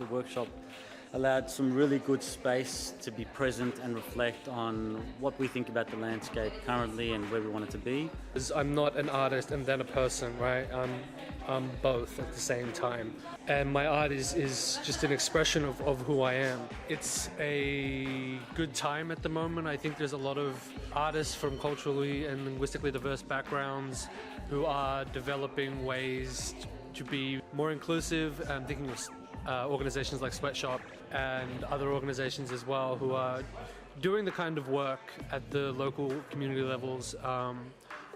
the workshop allowed some really good space to be present and reflect on what we think about the landscape currently and where we want it to be. I'm not an artist and then a person, right? I'm both at the same time. And my art is just an expression of who I am. It's a good time at the moment. I think there's a lot of artists from culturally and linguistically diverse backgrounds who are developing ways to be more inclusive. I'm thinking of organizations like Sweatshop and other organizations as well who are doing the kind of work at the local community levels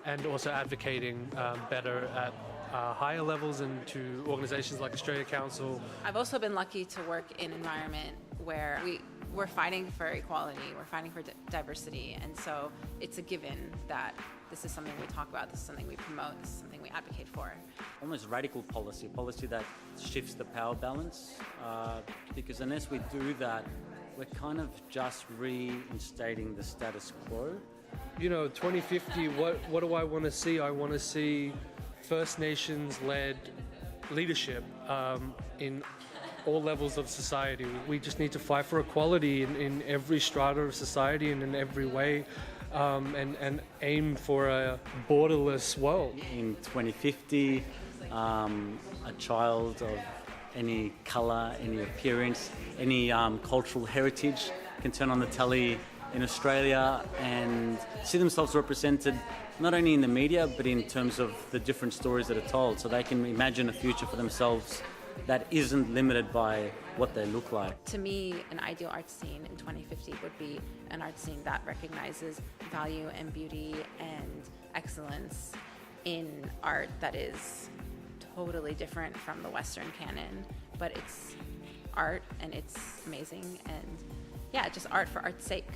and also advocating better at higher levels and to organizations like Australia Council. I've also been lucky to work in an environment where we're fighting for equality, we're fighting for diversity, and so it's a given that this is something we talk about, this is something we promote, this is something we advocate for. Almost radical policy that shifts the power balance, because unless we do that, we're kind of just reinstating the status quo. 2050, what do I want to see? I want to see First Nations-led leadership in all levels of society. We just need to fight for equality in every strata of society and in every way, and aim for a borderless world. In 2050, a child of any colour, any appearance, any cultural heritage can turn on the telly in Australia and see themselves represented not only in the media but in terms of the different stories that are told, so they can imagine a future for themselves that isn't limited by what they look like. To me, an ideal art scene in 2050 would be an art scene that recognizes value and beauty and excellence in art that is totally different from the Western canon, but it's art and it's amazing, and yeah, just art for art's sake.